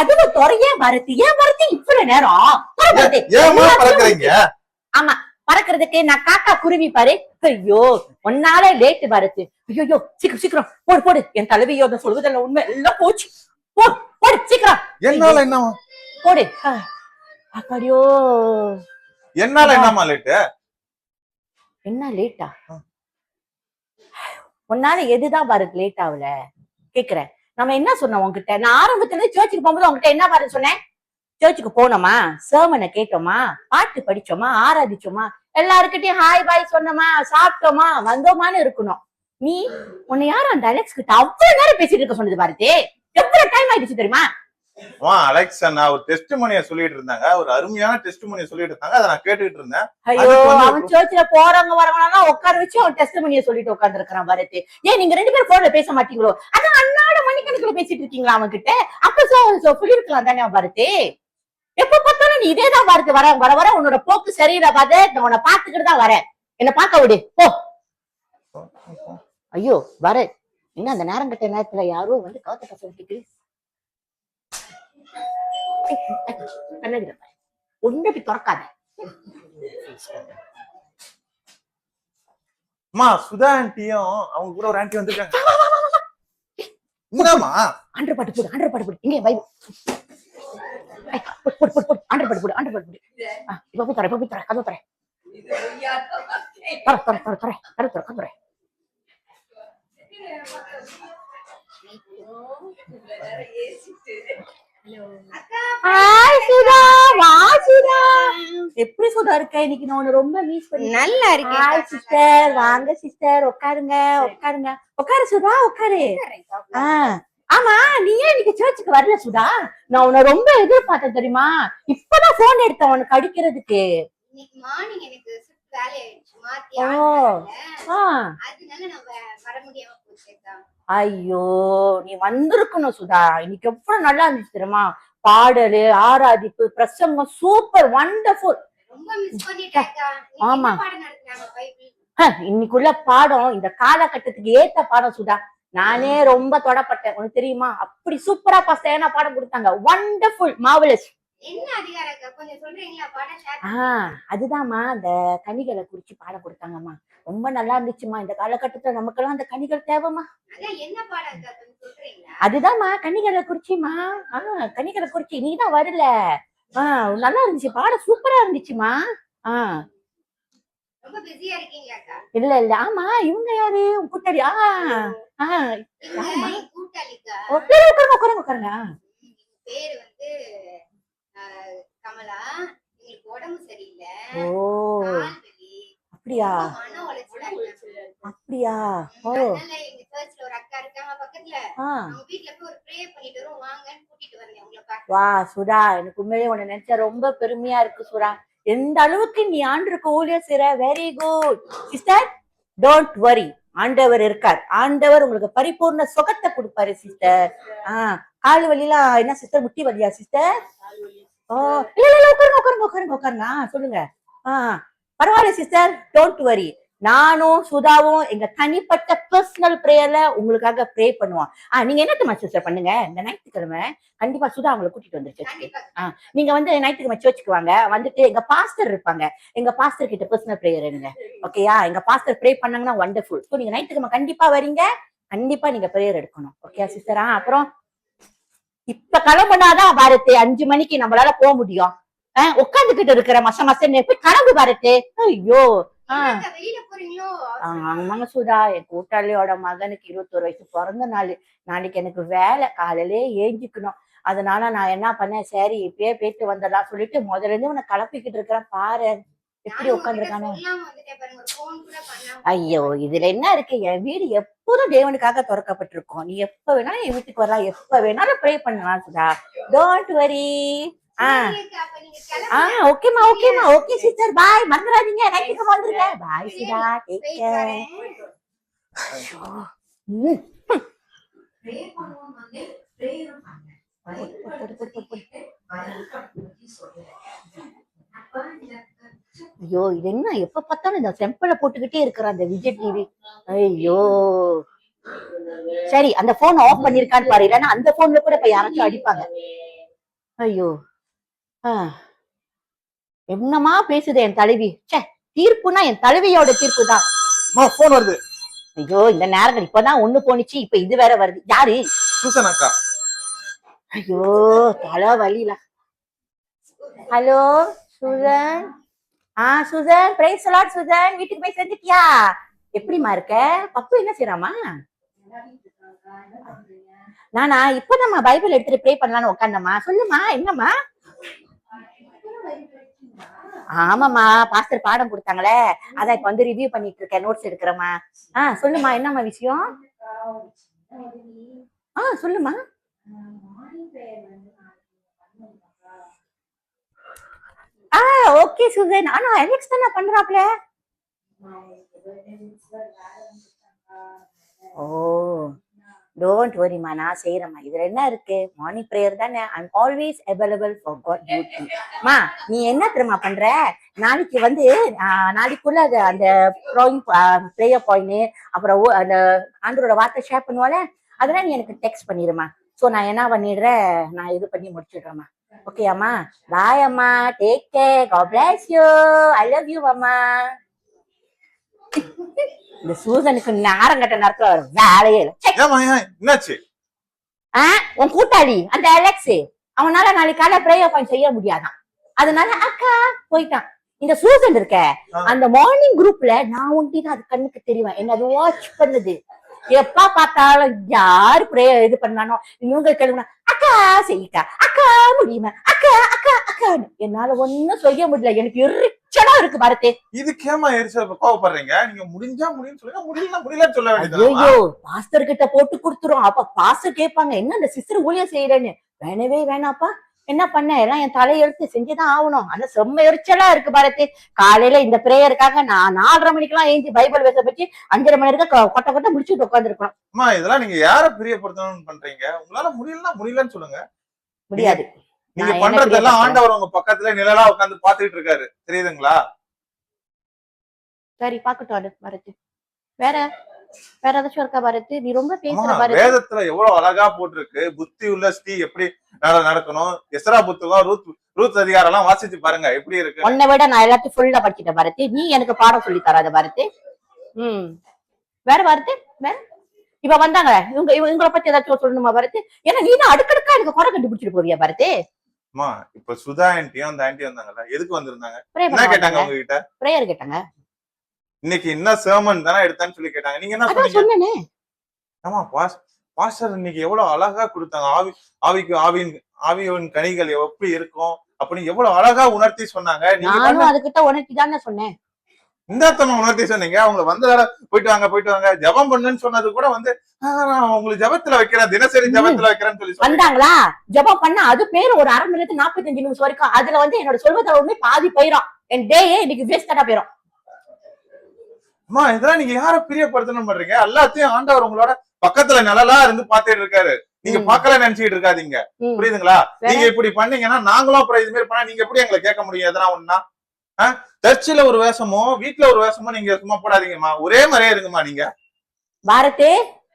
அதுவும் துறையே பரத்து ஏன் பரத்து இவ்வளவு நேரம் ஆமா பறக்கிறதுக்கு நான் காக்கா குருவி பாரு. ஐயோ ஒன்னாலே லேட்டு பரத்து. ஐயோ சீக்கிரம் சீக்கிரம் போடு போடு. என் தலைவியோ சொல்வதில்ல உண்மை எல்லாம் போச்சு. போடு போடு சீக்கிரம். என்னால என்ன போடு. அப்படியோ என்னால என்னமா லேட்டு? என்ன லேட்டா? உன்னால எதுதான் பாருங்க லேட் ஆகல கேக்குறேன். நம்ம என்ன சொன்னோம் உங்ககிட்ட? நான் ஆரம்பத்துல சர்ச்சுக்கு போகும்போது உங்ககிட்ட என்ன பாரு சொன்னேன்? சர்ச்சுக்கு போனோமா, சர்மனை கேட்டோமா, பாட்டு படிச்சோமா, ஆராதிச்சோமா, எல்லாருக்கிட்டையும் ஹாய் பாய் சொன்னோமா, சாப்பிட்டோமா, வந்தோமான்னு இருக்கணும். நீ உன்னை யாரும் அந்த அலெக்ஸ் கிட்ட அவ்வளவு நேரம் பேசிட்டு இருக்க சொன்னது பாருதே. எவ்வளவு டைம் ஆயிடுச்சு தெரியுமா? அலெக்ஸ் அண்ணா ஒரு டெஸ்டிமோனியை சொல்லிட்டு இருந்தாங்க, ஒரு அருமையான டெஸ்டிமோனியை சொல்லிட்டு இருந்தாங்க, அதை நான் கேட்டுக்கிட்டு இருந்தேன். ஐயோ அவன் சர்ச்சில் போறவங்க வரவங்க உட்கார வச்சு அவன் டெஸ்டிமோனியை சொல்லிட்டு உட்கார்ந்து இருக்கிறான் பாரதி. ஏன் நீங்க 2 பேரும் போன்ல பேச மாட்டீங்களோ? அதான் அண்ணாட மணிக்கணக்குல பேசிட்டு இருக்கீங்களா அவன் கிட்ட? அப்ப சொல்லிருக்கலாம் தானே பாரதி. எப்ப பார்த்தாலும் நீ இதேதான் பாரதி. வர வர வர உன்னோட போக்கு சரியில்லை பாரு. நான் உன்னை பாத்துக்கிட்டு தான் வரேன். என்ன பாக்க விடு போ. ஐயோ வர இன்னும் அந்த நேரம் கட்ட நேரத்துல யாரோ வந்து காத்து கசக்கு ஒன்றை திறக்காத. சுதா ஆண்டியும் அவங்க கூட ஒரு ஆண்டி வந்திருக்காங்க. என்னமா ஆண்டர் பாட்டு போடு, ஆண்டர் பாட்டு போடு. இங்கே வை ஆண்டர் பாட்டு போடு, ஆண்டர் பாட்டு போடு. இப்ப போய் தர, இப்ப போய் தர, கதவு தர, தர தர தர தர தர தர கதவு. எப்படி சுதா இருக்க? இன்னைக்கு நான் ரொம்ப மிஸ் பண்ணி. நல்லா இருக்கேன். ஹாய் சிஸ்டர், வாங்க சிஸ்டர், உட்காருங்க உட்காருங்க. உட்காரு சுதா உட்காரு. ஆமா நீ ஏன் இன்னைக்கு சர்ச்சுக்கு வரல சுதா? நான் உன்னை ரொம்ப எதிர்பார்த்தேன் தெரியுமா? இப்பதான் போன் எடுத்தேன் உனக்கு அடிக்கிறதுக்கு. ஐயோ நீ வந்திருக்கணும் சுதா. இன்னைக்கு எவ்வளவு நல்லா இருந்துச்சு தெரியுமா? பாடலு, ஆராதிப்பு, பிரசங்கம் சூப்பர் வண்டர்ஃபுல். ஆமா இன்னைக்குள்ள பாடம் இந்த காலகட்டத்துக்கு ஏத்த பாடம் சுதா. நானே ரொம்ப தொடப்பட்டேன் உனக்கு தெரியுமா? அப்படி சூப்பரா பாஸ்டர் பாடம் கொடுத்தாங்க. Wonderful marvellous. அதுதான்மா அந்த கனிகளை குறிச்சு பாடம் கொடுத்தாங்கம்மா. ரொம்ப நல்லா இருந்துச்சுமா. இந்த காலகட்டத்துல நமக்கெல்லாம் அந்த கனிகள் தேவைமா. அதுதான்மா கனிகளை குறிச்சிமா. கனிகளை குறிச்சி நீதான் வரல. நல்லா இருந்துச்சு பாடம், சூப்பரா இருந்துச்சுமா. இல்ல இல்ல ஆமா இவங்க யாரு கூட்டாளி? உட்காருங்க உட்காருங்க. கமலா உங்களுக்கு உடம்பு சரியில்லை. ஓ அப்படியா அப்படியா? ஓ எங்க சர்ச்ல ஒரு அக்கா இருக்காங்க பக்கத்துல. அவங்க வீட்ல போய் ஒரு ப்ரே பண்ணிட்டு வரோம் வாங்கன்னு கூட்டிட்டு வந்தேன் உங்களை பார்க்க. வா சுதா, எனக்கு உண்மையிலே உன்னை நினைச்சா ரொம்ப பெருமையா இருக்கு சுதா. எந்த அளவுக்கு நீ ஆண்டவருக்கு ஊழியம் செய்ற. Very good sister. Don't worry, ஆண்டவர் இருக்கார். ஆண்டவர் உங்களுக்கு பரிபூர்ண சுகத்தை கொடுப்பாரு சிஸ்டர். கால் வலிலாம் என்ன சிஸ்டர்? முட்டி வலியா சிஸ்டர்? இல்ல இல்ல உட்காருங்க உட்காருங்க உட்காருங்க உட்காருங்க. சொல்லுங்க. பரவாயில்ல சிஸ்டர், டோன்ட் வரி. நானும் சுதாவும் எங்க தனிப்பட்ட பர்சனல் பிரேயர்ல உங்களுக்காக ப்ரே பண்ணுவோம். நீங்க என்ன சிஸ்டர் பண்ணுங்க, இந்த ஞாயிற்றுக்கிழமை கண்டிப்பா சுதா அவங்களை கூட்டிட்டு வந்துருச்சு. நீங்க வந்து ஞாயிற்றுக்கிழமை சர்ச்சுக்கு வாங்க. வந்துட்டு எங்க பாஸ்டர் இருப்பாங்க, எங்க பாஸ்டர் கிட்ட பர்சனல் பிரேயர் எடுங்க. ஓகேயா? எங்க பாஸ்டர் ப்ரே பண்ணாங்கன்னா வண்டர்ஃபுல். ஸோ நீங்க ஞாயிற்றுக்கிழமை கண்டிப்பா வரீங்க, கண்டிப்பா நீங்க பிரேயர் எடுக்கணும். ஓகே சிஸ்டரா? அப்புறம் இப்ப கிளம்புனாதான் பாரத்து 5 மணிக்கு நம்மளால போக முடியும். உட்காந்துக்கிட்டு இருக்கிற மசன்னு போய் கிளம்பு பாரத்து. ஐயோ ஆமாங்க சுதா, என் கூட்டாளியோட மகனுக்கு 21 வயசு பிறந்த நாள். நாளைக்கு எனக்கு வேலை, காலையிலே ஏஞ்சிக்கணும். அதனால நான் என்ன பண்ணேன், சரி இப்பயே போயிட்டு வந்துடலாம் சொல்லிட்டு முதல்ல இருந்து உன்னை கிளப்பிக்கிட்டு இருக்கிறேன். பாரு எப்படி உட்காந்துருக்கானு. ஐயோ இதுல என்ன இருக்கு? என் வீடு எப்போதும் தேவனுக்காக திறக்கப்பட்டிருக்கும். நீ எப்ப வேணாலும் என் வீட்டுக்கு வரலாம், எப்ப வேணாலும் ப்ரே பண்ணலாம் சுதா. Don't worry. ஓகேமா ஓகேமா. ஓகே சிஸ்டர், பாய். மறந்துடாதீங்க நைட்டுக்கு வந்துருங்க. பாய் சுதா, டேக் கேர். ஐயோ இது என்ன எப்ப பார்த்தாலும் இந்த செம்பலை போட்டுக்கிட்டே இருக்கிற அந்த விஜய் டிவி. ஐயோ சரி அந்த போன் ஆஃப் பண்ணிருக்கான்னு பாரு, இல்லன்னா அந்த போன்ல கூட இப்ப யாராச்சும் அடிப்பாங்க. ஐயோ ஆ, என்னமா பேசுது என் தலைவி. ச்சே, தீர்ப்புனா என் தலைவியோட தீர்ப்பு தான். அம்மா போன் வருது. ஐயோ, இந்த நேரங்கள் இப்பதான் ஒண்ணு போனுச்சு, இப்ப இது வேற வருது. யாரு? சூசன் அக்கா. ஐயோ, தலை வலில. Hello Sudhan. Sudhan, praise lord Sudhan. வீட்டுக்கு போய் சேர்ந்துட்டியா? எப்படிமா இருக்க? பப்பு என்ன செய்யறாமா? நானா இப்பதாம்மா பைபிள் எடுத்துட்டு ப்ரே பண்ணலான்னு உட்காந்தம்மா. சொல்லுமா, என்னம்மா? ஆமாம்மா, பாஸ்டர் பாடம் கொடுத்தாங்களே, அதான் இப்ப வந்து ரிவ்யூ பண்ணிட்டு இருக்கேன், நோட்ஸ் எடுக்கிறேம்மா. சொல்லுமா, என்னம்மா விஷயம்? சொல்லுமா. ஓகே சுதன். ஆனா அலெக்ஸ் தானே பண்றாப்ல. ஓ, டோன்ட் வரிமா, நான் செய்யறேம்மா. இதுல என்ன இருக்கு? மார்னிங் பிரேயர் தானே. I'm always available for God duty. மா, நீ என்ன தெரியுமா பண்ற? நாளைக்கு வந்து நாளைக்குள்ள அந்த ப்ரேயர் பாயிண்ட், அப்புறம் அந்த ஆண்டரோட வார்த்தை ஷேர் பண்ணுவால, அதெல்லாம் நீ எனக்கு டெக்ஸ்ட் பண்ணிடுமா. ஸோ நான் என்ன பண்ணிடுறேன், நான் இது பண்ணி முடிச்சிடுறேம்மா. ஓகே அம்மா, பாய் அம்மா, take care, God bless you, I love you அம்மா. இந்த சூசனுக்கு நேரம் கட்ட நேரத்துல வேலையே இல்லை. என்னாச்சு? உன் கூட்டாளி அந்த அலெக்ஸ், அவனால நாளைக்கு காலை பிரேயர் பாயிண்ட் செய்ய முடியாதான், அதனால அக்கா போயிட்டான். இந்த சூசன் இருக்க, அந்த மார்னிங் குரூப்ல நான் ஒண்டிதான் அது கண்ணுக்கு தெரியும், என்ன அது வாட்ச் பண்ணுது. எப்ப பார்த்தாலும் யாரு பிரேயர் இது பண்ணானோ இவங்க கேளுங்க, அக்கா செய்யிக்கா, அக்கா முடியுமா, அக்கா அக்கா அக்கா. என்னால ஒன்னும் செய்ய முடியல, எனக்கு எரிச்சலா இருக்கு பாரத்தே. இதுக்கேமா எரிச்சல் கோவப்படுறீங்க? நீங்க முடிஞ்சா முடியும்னு சொல்லுங்க, முடியல முடியலன்னு சொல்ல வேண்டியது. ஐயோ, பாஸ்டர் கிட்ட போட்டு கொடுத்துரும். அப்ப பாஸ்டர் கேட்பாங்க, என்ன அந்த சிஸ்டர் ஊழியம் செய்யறேன்னு. வேணவே வேணாப்பா, என்ன பண்ண, எல்லாம் என் தலையெழுத்து செஞ்சுதான் ஆகணும். ஆனா செம்ம எரிச்சலா இருக்கு பாரத்தே. காலையில இந்த பிரேயருக்காக நான் 4:30 மணிக்கெல்லாம் ஏஞ்சி பைபிள் வேச பற்றி 5:30 மணி வரைக்கும் கொட்ட கொட்ட முடிச்சுட்டு உட்கார்ந்து இருக்கணும். அம்மா, இதெல்லாம் நீங்க யார பிரியப்படுத்தணும்னு பண்றீங்க? உங்களால முடியலன்னா முடியலன்னு சொல்லுங்க. முடியாது. நீங்க பண்றதெல்லாம் ஆண்டவர் உங்க பக்கத்துல நிழலா உட்கார்ந்து பாத்துட்டு இருக்காரு, தெரியுதுங்களா? சரி, பாக்கட்டும். அது பாரத்து வேற வேற ஏதாச்சும் இருக்கா பாரத்து? நீ ரொம்ப பேசுற பாரத்து. வேதத்துல எவ்வளவு அழகா போட்டிருக்கு, புத்தி உள்ள ஸ்திரீ எப்படி நடக்கணும். எஸ்ரா புத்தகம், ரூத் அதிகாரம் எல்லாம் வாசிச்சு பாருங்க, எப்படி இருக்கு. உன்னை விட நான் எல்லாத்தையும் ஃபுல்லா படிச்சுட்டேன் பாரத்து. நீ எனக்கு பாடம் சொல்லி தராத பாரத்து. வேற பாரத்து, வேற இப்ப வந்தாங்க இவங்க, இவங்களை பத்தி ஏதாச்சும் சொல்லணுமா பாரத்து? ஏன்னா நீ தான் அடுக்கடுக்கா எனக்கு குறை கண்டுபிடிச்சிட்டு போவியா பாரத்து? அம்மா, இப்ப சுதா ஆண்டியும் அந்த ஆண்டி வந்தாங்கல்ல, எதுக்கு வந்திருந்தாங்க? என்ன கேட்டாங்க உங்ககிட்ட? பிரேயர் கேட்டாங்க. இன்னைக்கு என்ன சர்மன் தானே எடுத்தான்னு சொல்லி கேட்டாங்க. நீங்க என்ன சொன்னீங்க? ஆமா, பாஸ்டர் இன்னைக்கு எவ்வளவு அழகா கொடுத்தாங்க. ஆவிக்கு ஆவியின் கனிகள் எப்படி இருக்கும் அப்படின்னு எவ்வளவு அழகா உணர்த்தி சொன்னாங்க. நானும் அதுகிட்ட உணர்த்தி தானே சொன்னேன். இந்த உணர்த்தி சொன்னீங்க. அவங்க வந்ததால போயிட்டு வாங்க ஜபம் பண்ணுன்னு சொன்னது கூட வந்து உங்களுக்கு ஜபத்துல வைக்கிறேன், தினசரி ஜபத்துல வைக்கிறேன்னு சொல்லி வந்தாங்களா. ஜபம் பண்ண அது பேரு ஒரு 1/2 மணி நேரத்துக்கு 45 நிமிஷம் வரைக்கும். அதுல வந்து என்னோட சொல்வதை பாதி போயிடும். என் டேயே இன்னைக்கு வேஸ்டா போயிடும். அம்மா, இதெல்லாம் நீங்க யார பிரியப்படுத்தணும் பண்றீங்க? எல்லாத்தையும் ஆண்டவர் உங்களோட பக்கத்துல நிழலா இருந்து பாத்துட்டு இருக்காரு. நீங்க பாக்கல நினைச்சுட்டு இருக்காதீங்க, புரியுதுங்களா? நீங்க இப்படி பண்ணீங்கன்னா நாங்களும் அப்புறம் இது மாதிரி பண்ணா நீங்க எப்படி எங்களை கேட்க முடியும்? எதனா ஒண்ணா சர்ச்சில் ஒரு வேஷமோ வீட்டுல ஒரு வேஷமோ நீங்க சும்மா போடாதீங்கம்மா, ஒரே மாதிரியே இருங்கம்மா. நீங்க பாரதே,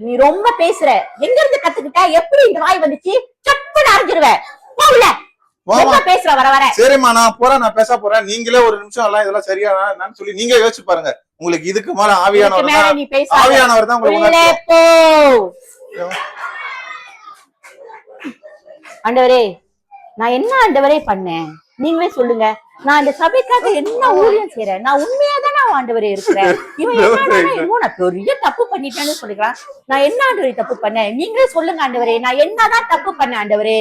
நீ ரொம்ப பேசுற. எங்க இருந்து கத்துக்கிட்ட? எப்படி இந்த வாய் வந்துச்சு? சட்டுன்னு அரைஞ்சிருவேன். போகல பேசுற வர வர. சரிம்மா, நான் போறேன், நான் பேச போறேன். நீங்களே ஒரு நிமிஷம் எல்லாம் இதெல்லாம் சரியா சொல்லி நீங்க யோசிச்சு பாருங்க. உங்களுக்கு இதுக்கு மேல ஆவியானவர் தான் உங்களுக்கு. ஆண்டவரே, நான் என்ன ஆண்டவரே பண்ணேன்? நீங்களே சொல்லுங்க. நான் இந்த சபைக்காக என்ன ஊழியம் செய்யறேன்? நான் உண்மையாதானே ஆண்டவரே இருக்கிறேன். இவன் நான் பெரிய தப்பு பண்ணிட்டேன்னு சொல்லிக்கிறான். நான் என்ன ஆண்டவரே தப்பு பண்ணேன்? நீங்களே சொல்லுங்க ஆண்டவரே, நான் என்னதான் தப்பு பண்ணேன் ஆண்டவரே?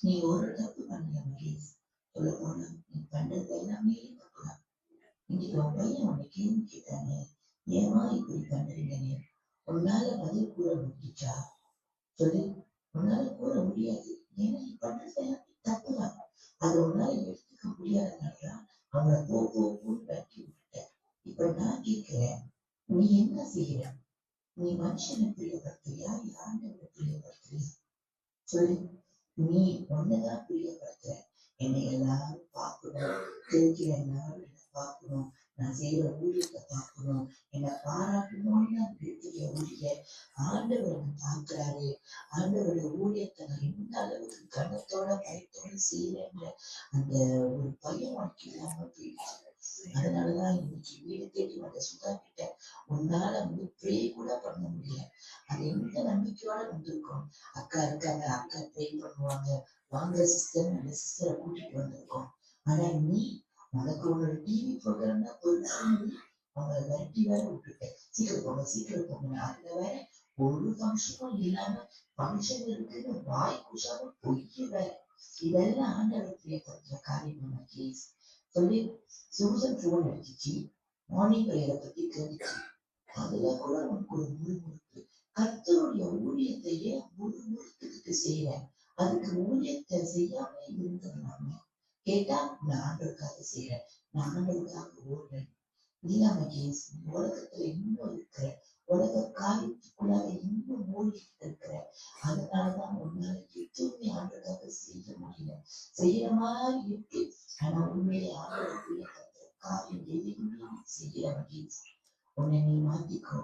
நீ ஒரு தப்பு பண்ணல மகேஷ். சொல்ல போனா நீ பண்ணது எல்லாமே தப்புதான். இன்னைக்கு உன் பையன் உன்னை கேள்வி கேட்டாங்க, ஏமா இப்படி பண்றீங்கன்னு. உன்னால பதில் கூற முடிச்சா சொல்லி? உன்னால கூற முடியாது. ஏன்னா நீ பண்ணது எல்லாமே தப்புதான். அதை உன்னால எடுத்துக்க முடியாதனாலதான் அவனை போன்னு தட்டி விட்ட. இப்ப நான் கேட்கிறேன், நீ என்ன செய்யற? நீ மனுஷனை பிரியப்படுத்துறியா, ஆண்டவனை பிரியப்படுத்துறியா? சொல்லு. நீ ஒன்னதான் பிரியப்படுத்துற. என்னை எல்லாரும் பார்க்கணும், தெரிஞ்ச எல்லாரும் என்ன பார்க்கணும், நான் செய்யற ஊழியத்தை பார்க்கணும், என்னை பாராட்டணும்னு நான் பெரிய ஊழிய ஆண்டவர் என்னை பார்க்கிறாரு. ஆண்டவருடைய ஊழியத்தை நான் எந்த அளவுக்கு கனத்தோட பயத்தோட செய்யறேன்ற அந்த ஒரு பயம் உனக்கு இல்லாம போயிடுச்சு. அதனாலதான் இன்னைக்கு வீடு தேடி வந்த சுதா கிட்ட உன்னால ப்ரே கூட பண்ண முடியல. அது எந்த நம்பிக்கையோட வந்திருக்கோம். அக்கா இருக்காங்க, அக்கா ப்ரே பண்ணுவாங்க, வாங்க சிஸ்டர், அந்த சிஸ்டரை கூட்டிட்டு வந்திருக்கோம். ஆனா நீ உனக்கு ஒரு டிவி ப்ரோக்ராம்னா பொருள் அவங்களை விரட்டி வேற விட்டுட்டேன். சீக்கிரம் போங்க. அதுல வேற ஒரு ஃபங்க்ஷனும் இல்லாம ஃபங்க்ஷன் இருக்குன்னு வாய் கூசாம பொய்ய வேற. இதெல்லாம் ஆண்டவர் பிரியப்படுத்துற காரியம் ப்ளீஸ் சொல்லி சூசன் போன் அடிச்சிச்சு. மார்னிங் பிரேயரை பத்தி கேட்டுச்சு. அதுல கூட உனக்கு ஒரு முறுமுறுப்பு. கர்த்தருடைய ஊழியத்தையே முறுமுறுத்துக்கிட்டு செய்யறேன். அதுக்கு ஊழியத்தை செய்யாம இருந்ததுனால கேட்டா நான் ஆண்டவருக்காக செய்யறேன், நான் ஆண்டவருக்காக ஓடுறேன். இல்லாம கேஸ் உலகத்துல இன்னும் இருக்கிற உலக காரியத்துக்குள்ளாக இன்னும் மூழ்கிட்டு இருக்கிற. அதனாலதான் உன்னால எதுவுமே ஆண்டவருக்காக செய்ய முடியல. செய்யற மாதிரி இருக்கு, ஆனா உண்மையிலே ஆண்டவருக்குள்ள காரியம் எதுவுமே செய்யற கேஸ். உன்னை நீ மாத்திக்கோ.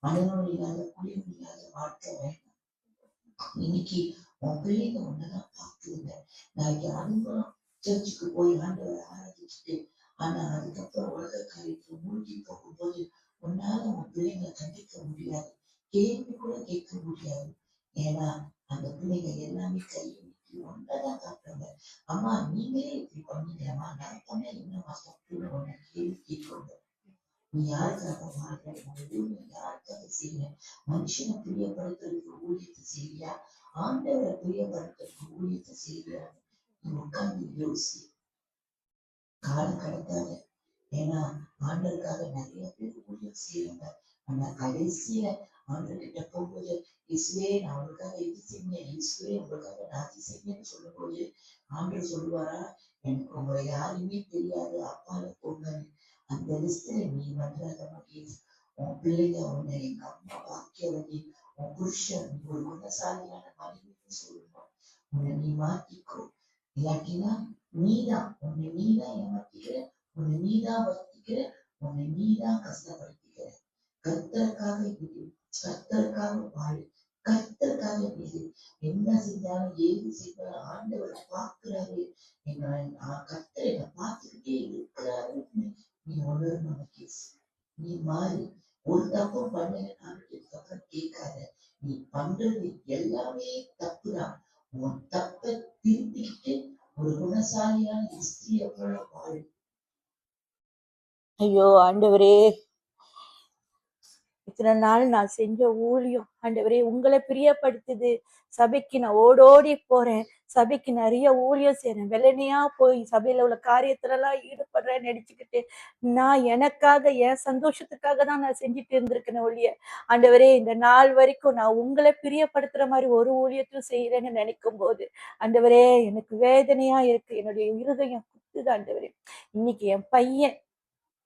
மனநோய் இல்லாத குளிர் இல்லாத வாழ்க்கை வேண்டாம். இன்னைக்கு உன் பிள்ளைங்க ஒன்னதான் பார்த்துருங்க. நாளைக்கு அதுங்களும் சர்ச்சுக்கு போய் ஆண்டவரை ஆராதிச்சுட்டு ஆனா அதுக்கப்புறம் உலக காரியத்துல மூழ்கி போகும்போது உன்னால உன் பிள்ளைங்களை கண்டிக்க முடியாது, கேள்வி கூட கேட்க முடியாது. ஏன்னா அந்த பிள்ளைங்க எல்லாமே கையெழுத்தி ஒன்னதான் காட்டுறாங்க. அம்மா நீங்களே இப்படி பண்ணீங்கம்மா, நான் பண்ண என்னம்மா தப்புன்னு உன்னை கேள்வி கேட்கணும். நீ யாருக்காக வாழ்ற, நீ யாருக்காக செய்யற? மனுஷனை பிரியப்படுத்துறதுக்கு ஊழியத்தை செய்யா, ஆண்டவரை பிரியப்படுத்துறதுக்கு ஊழியத்தை செய்யா? நீ உட்கார்ந்து யோசி. காலம் கடத்தாத. ஏன்னா ஆண்டவருக்காக நிறைய பேர் ஊழியம் செய்யறாங்க. ஆனா கடைசியில ஆண்டவர்கிட்ட போகும்போது இயேசுவே நான் உங்களுக்காக இது செஞ்சேன், இயேசுவே உங்களுக்காக நான் இது செஞ்சேன்னு சொல்லும்போது ஆண்டவர் சொல்லுவாரா, எனக்கு உங்களை யாருமே தெரியாது, அப்பால போங்க. அந்த லிஸ்ட்ல நீ வந்துடாதமா கேஸ். உன் பிள்ளைங்க உன்னை எங்க அம்மா வாக்கியவதி, உன் புருஷன் ஒரு குணசாலியான மனைவின்னு சொல்லணும். உன்னை நீ மாத்திக்கோ. இல்லாட்டினா நீதான் உன்னை நீதான் ஏமாத்திக்கிற, உன்னை நீதான் வர்த்திக்கிற, உன்னை நீதான் கஷ்டப்படுத்திக்கிற. கர்த்தருக்காக இரு, கர்த்தருக்காக வாழு, கர்த்தருக்காக இரு. என்ன செஞ்சாலும் ஏது செஞ்சாலும் ஆண்டவரை பார்க்கிறாரு, கர்த்தர் என்னை பார்த்துக்கிட்டே இருக்கிறாருன்னு நீ உணரணும் கேஸ். நீ மாறி ஒரு தப்பும் பண்ணலன்னு இதுக்கப்புறம் கேட்காத. நீ பண்றது எல்லாமே தப்புதான். உன் தப்பை திருத்திக்கிட்டு ஒரு குணசாலியான ஸ்திரியை போல வாழு. ஐயோ ஆண்டவரே, இத்தனை நாள் நான் செஞ்ச ஊழியம் ஆண்டவரே உங்களை பிரியப்படுத்துது. சபைக்கு நான் ஓடோடி போறேன், சபைக்கு நிறைய ஊழியம் செய்யறேன், வெள்ளனையா போய் சபையில உள்ள காரியத்துல எல்லாம் ஈடுபடுறேன்னு நினைச்சுக்கிட்டு நான் எனக்காக என் சந்தோஷத்துக்காக தான் நான் செஞ்சுட்டு இருந்திருக்கேன் ஒழிய ஆண்டவரே இந்த நாள் வரைக்கும் நான் உங்களை பிரியப்படுத்துற மாதிரி ஒரு ஊழியத்தையும் செய்யறேன்னு நினைக்கும் போது ஆண்டவரே எனக்கு வேதனையா இருக்கு, என்னுடைய இருதயம் குத்துது ஆண்டவரே. இன்னைக்கு என் பையன்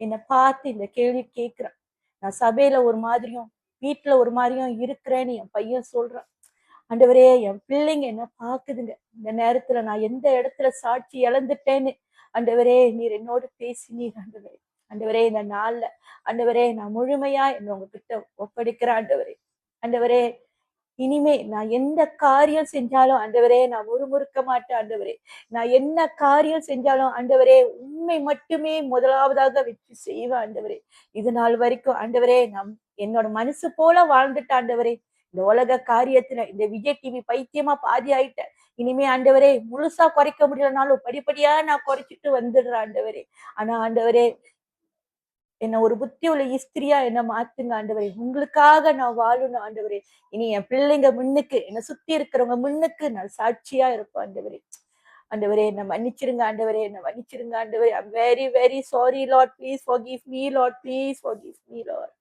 என்னை பார்த்து இந்த கேள்வி கேட்கிறான். நான் சபையில ஒரு மாதிரியும் வீட்டுல ஒரு மாதிரியும் இருக்கிறேன்னு என் பையன் சொல்றான். ஆண்டவரே என் பிள்ளைங்க என்ன பாக்குதுங்க, இந்த நேரத்துல நான் எந்த இடத்துல சாட்சி இழந்துட்டேன்னு ஆண்டவரே நீர் என்னோடு பேசினீர் ஆண்டவரே. ஆண்டவரே இந்த நாள்ல ஆண்டவரே நான் முழுமையா என்ன உங்ககிட்ட ஒப்படைக்கிறேன் ஆண்டவரே. ஆண்டவரே இனிமே நான் எந்த காரியம் செஞ்சாலும் ஆண்டவரே நான் முறுமுறுக்க மாட்டேன் ஆண்டவரே. நான் என்ன காரியம் செஞ்சாலும் ஆண்டவரே உண்மை மட்டுமே முதலாவதாக வச்சு செய்வேன் ஆண்டவரே. இது நாள் வரைக்கும் ஆண்டவரே நான் என்னோட மனசு போல வாழ்ந்துட்ட ஆண்டவரே. இந்த உலக காரியத்துல இந்த விஜய் டிவி பைத்தியமா பாதி ஆயிட்டேன். இனிமே ஆண்டவரே முழுசா குறைக்க முடியலனாலும் படிப்படியா நான் குறைச்சிட்டு வந்துடுறேன் ஆண்டவரே. ஆனா ஆண்டவரே என்ன ஒரு புத்தி உள்ள இஸ்திரியா என்ன மாத்துங்க ஆண்டவரே. உங்களுக்காக நான் வாழணும் ஆண்டவரே. இனி என் பிள்ளைங்க முன்னுக்கு, என்னை சுத்தி இருக்கிறவங்க முன்னுக்கு நான் சாட்சியா இருப்பேன் ஆண்டவரே. ஆண்டவரே என்ன மன்னிச்சிருங்க ஆண்டவரே, என்ன மன்னிச்சிருங்க ஆண்டவரே. I'm very very sorry Lord, please forgive me Lord, please forgive me Lord.